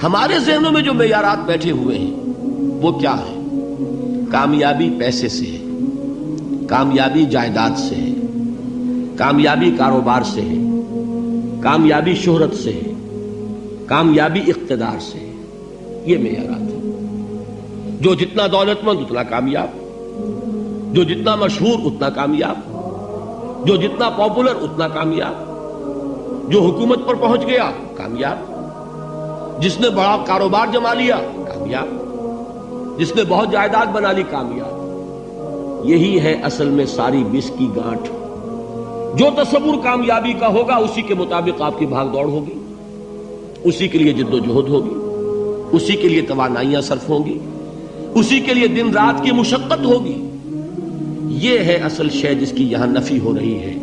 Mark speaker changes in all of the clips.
Speaker 1: ہمارے ذہنوں میں جو معیارات بیٹھے ہوئے ہیں وہ کیا ہے؟ کامیابی پیسے سے ہے، کامیابی جائیداد سے ہے، کامیابی کاروبار سے ہے، کامیابی شہرت سے ہے، کامیابی اقتدار سے ہے. یہ معیارات ہیں. جو جتنا دولت مند اتنا کامیاب، جو جتنا مشہور اتنا کامیاب، جو جتنا پاپولر اتنا کامیاب، جو حکومت پر پہنچ گیا کامیاب، جس نے بڑا کاروبار جما لیا کامیاب، جس نے بہت جائیداد بنا لی کامیاب. یہی ہے اصل میں ساری بس کی گانٹھ. جو تصور کامیابی کا ہوگا اسی کے مطابق آپ کی بھاگ دوڑ ہوگی، اسی کے لیے جد و جہد ہوگی، اسی کے لیے توانائیاں صرف ہوں گی، اسی کے لیے دن رات کی مشقت ہوگی. یہ ہے اصل شے جس کی یہاں نفی ہو رہی ہے.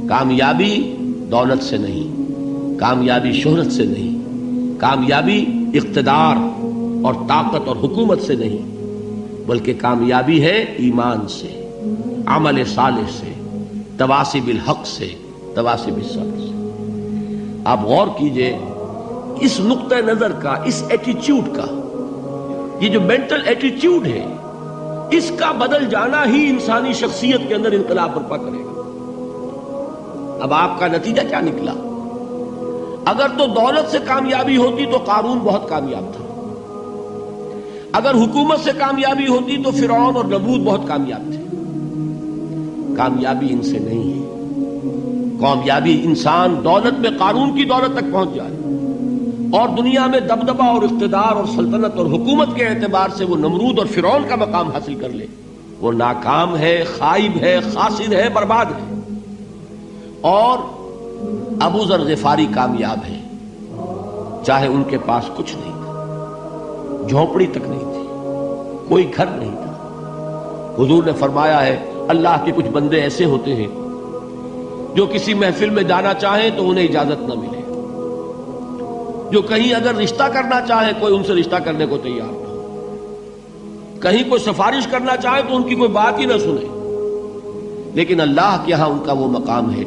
Speaker 1: کامیابی دولت سے نہیں، کامیابی شہرت سے نہیں، کامیابی اقتدار اور طاقت اور حکومت سے نہیں، بلکہ کامیابی ہے ایمان سے، عمل صالح سے، تواصی بالحق سے، تواصی بالصبر سے. آپ غور کیجئے اس نقطہ نظر کا، اس ایٹیچیوڈ کا، یہ جو مینٹل ایٹیچیوڈ ہے اس کا بدل جانا ہی انسانی شخصیت کے اندر انقلاب برپا کرے گا. اب آپ کا نتیجہ کیا نکلا؟ اگر تو دولت سے کامیابی ہوتی تو قارون بہت کامیاب تھا، اگر حکومت سے کامیابی ہوتی تو فرعون اور نمرود بہت کامیاب تھے. کامیابی ان سے نہیں ہے. کامیابی انسان دولت میں قارون کی دولت تک پہنچ جائے اور دنیا میں دبدبہ اور اقتدار اور سلطنت اور حکومت کے اعتبار سے وہ نمرود اور فرعون کا مقام حاصل کر لے، وہ ناکام ہے، خائب ہے، خاسر ہے، برباد ہے. اور ابو ذر غفاری کامیاب ہے، چاہے ان کے پاس کچھ نہیں تھا، جھونپڑی تک نہیں تھی، کوئی گھر نہیں تھا. حضور نے فرمایا ہے اللہ کے کچھ بندے ایسے ہوتے ہیں جو کسی محفل میں جانا چاہیں تو انہیں اجازت نہ ملے، جو کہیں اگر رشتہ کرنا چاہے کوئی ان سے رشتہ کرنے کو تیار نہ ہو، کہیں کوئی سفارش کرنا چاہے تو ان کی کوئی بات ہی نہ سنے. لیکن اللہ کے ہاں ان کا وہ مقام ہے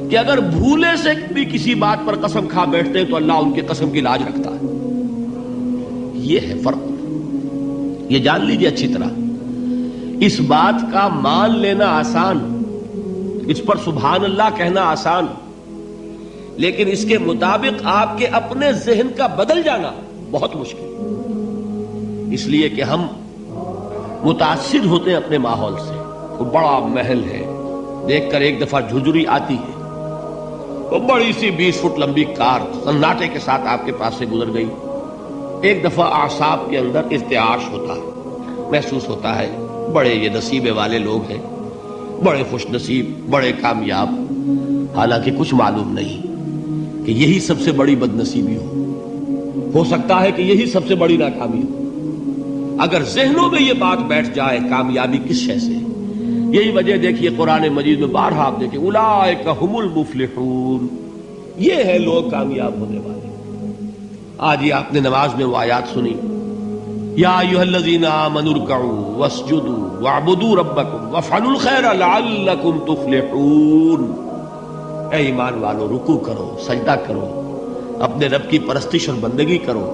Speaker 1: کہ اگر بھولے سے بھی کسی بات پر قسم کھا بیٹھتے ہیں تو اللہ ان کی قسم کی لاج رکھتا ہے. یہ ہے فرق. یہ جان لیجیے اچھی طرح. اس بات کا مان لینا آسان، اس پر سبحان اللہ کہنا آسان، لیکن اس کے مطابق آپ کے اپنے ذہن کا بدل جانا بہت مشکل. اس لیے کہ ہم متاثر ہوتے ہیں اپنے ماحول سے. وہ بڑا محل ہے، دیکھ کر ایک دفعہ جھجری آتی ہے، وہ بڑی سی 20 فٹ لمبی کار سناٹے کے ساتھ آپ کے پاس سے گزر گئی. ایک دفعہ اعصاب کے اندر ارتعاش ہوتا ہے، محسوس ہوتا ہے بڑے یہ نصیبے والے لوگ ہیں، بڑے خوش نصیب، بڑے کامیاب. حالانکہ کچھ معلوم نہیں کہ یہی سب سے بڑی بد نصیبی ہو سکتا ہے کہ یہی سب سے بڑی ناکامی ہو. اگر ذہنوں میں یہ بات بیٹھ جائے کامیابی کس شے سے. یہی وجہ دیکھیے قرآن مجید میں بارہا آپ دیکھیں اولئک هم المفلحون، یہ ہے لوگ کامیاب ہونے والے. آج یہ آپ نے نماز میں وہ آیات سنی، یا ایھا الذین آمنوا ارکعوا واسجدوا واعبدوا ربکم وافعلوا الخیر لعلکم تفلحون. اے ایمان والو، رکوع کرو، سجدہ کرو، اپنے رب کی پرستش اور بندگی کرو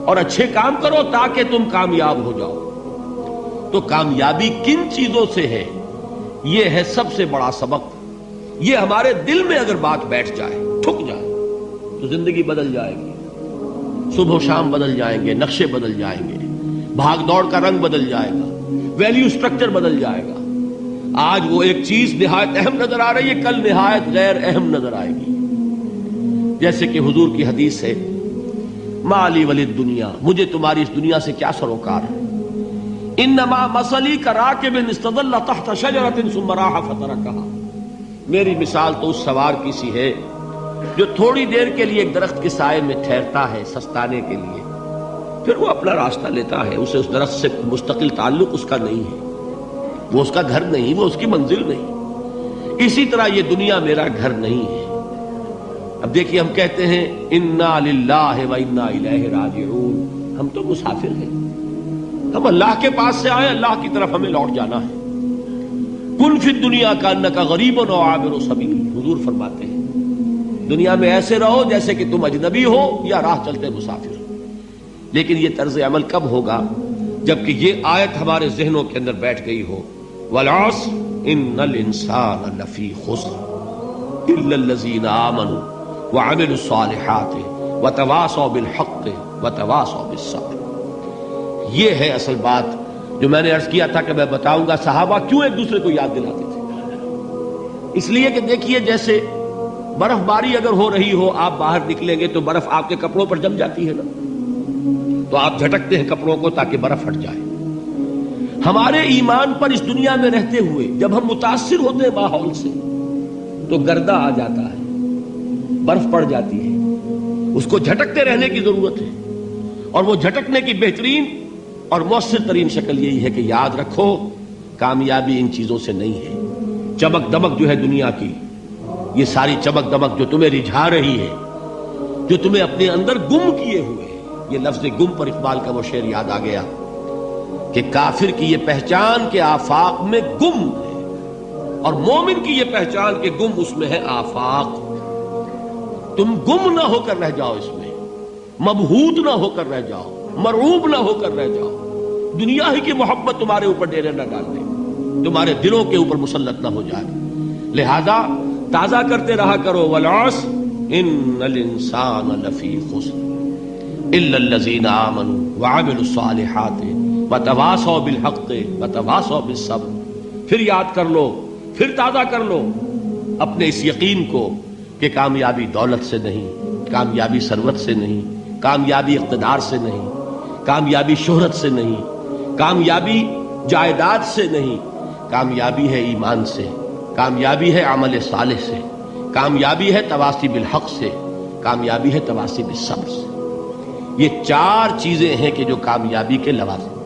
Speaker 1: اور اچھے کام کرو تاکہ تم کامیاب ہو جاؤ. تو کامیابی کن چیزوں سے ہے؟ یہ ہے سب سے بڑا سبق. یہ ہمارے دل میں اگر بات بیٹھ جائے، ٹھک جائے، تو زندگی بدل جائے گی. صبح و شام بدل جائیں گے، نقشے بدل جائیں گے، بھاگ دوڑ کا رنگ بدل جائے گا، ویلیو سٹرکچر بدل جائے گا. آج وہ ایک چیز نہایت اہم نظر آ رہی ہے، کل نہایت غیر اہم نظر آئے گی. جیسے کہ حضور کی حدیث ہے، مالی ولد دنیا، مجھے تمہاری اس دنیا سے کیا سروکار ہے. انما مثلی کراکب استظل تحت شجرۃ ثم راح فترکها، میری مثال تو اس سوار کی سی ہے جو تھوڑی دیر کے لیے ایک درخت کے سائے میں ٹھہرتا ہے سستانے کے لیے، پھر وہ اپنا راستہ لیتا ہے. اسے اس درخت سے مستقل تعلق اس کا نہیں ہے، وہ اس کا گھر نہیں، وہ اس کی منزل نہیں. اسی طرح یہ دنیا میرا گھر نہیں ہے. اب دیکھیے ہم کہتے ہیں انا للہ و انا الیہ راجعون، ہم تو مسافر ہیں، ہم اللہ کے پاس سے آئے، اللہ کی طرف ہمیں لوٹ جانا ہے. کن فی الدنیا کانک غریب و عابر سبیل، حضور فرماتے ہیں دنیا میں ایسے رہو جیسے کہ تم اجنبی ہو یا راہ چلتے مسافر. لیکن یہ طرز عمل کب ہوگا؟ جبکہ یہ آیت ہمارے ذہنوں کے اندر بیٹھ گئی ہو، والعصر ان الانسان لفی خسر الا الذین آمنوا وعملوا الصالحات وتواصوا بالحق وتواصوا بالصبر۔ یہ ہے اصل بات جو میں نے عرض کیا تھا کہ میں بتاؤں گا صحابہ کیوں ایک دوسرے کو یاد دلاتے تھے۔ اس لیے کہ دیکھیے جیسے برف باری اگر ہو رہی ہو، آپ باہر نکلیں گے تو برف آپ کے کپڑوں پر جم جاتی ہے نا، تو آپ جھٹکتے ہیں کپڑوں کو تاکہ برف ہٹ جائے۔ ہمارے ایمان پر اس دنیا میں رہتے ہوئے جب ہم متاثر ہوتے ہیں ماحول سے تو گردہ آ جاتا ہے، برف پڑ جاتی ہے، اس کو جھٹکتے رہنے کی ضرورت ہے، اور وہ جھٹکنے کی بہترین اور مؤثر ترین شکل یہی ہے کہ یاد رکھو کامیابی ان چیزوں سے نہیں ہے۔ چمک دمک جو ہے دنیا کی، یہ ساری چمک دمک جو تمہیں رجھا رہی ہے، جو تمہیں اپنے اندر گم کیے ہوئے ہے، یہ لفظ گم پر اقبال کا وہ شعر یاد آ گیا کہ کافر کی یہ پہچان کے آفاق میں گم ہے، اور مومن کی یہ پہچان کے گم اس میں ہے آفاق۔ تم گم نہ ہو کر رہ جاؤ، اس میں مبہوت نہ ہو کر رہ جاؤ، مرعوب نہ ہو کر رہ جاؤ، دنیا ہی کی محبت تمہارے اوپر ڈیرے نہ ڈال دے، تمہارے دلوں کے اوپر مسلط نہ ہو جائے۔ لہذا تازہ کرتے رہا کرو، والعصر ان الانسان لفی خسر الا الذین آمنوا وعملوا الصالحات وتواصوا بالحق وتواصوا بالصبر۔ پھر یاد کر لو، پھر تازہ کر لو اپنے اس یقین کو کہ کامیابی دولت سے نہیں، کامیابی ثروت سے نہیں، کامیابی اقتدار سے نہیں، کامیابی شہرت سے نہیں، کامیابی جائیداد سے نہیں، کامیابی ہے ایمان سے، کامیابی ہے عمل صالح سے، کامیابی ہے تواصی بالحق سے، کامیابی ہے تواصی بالصبر سے۔ یہ چار چیزیں ہیں کہ جو کامیابی کے لوازم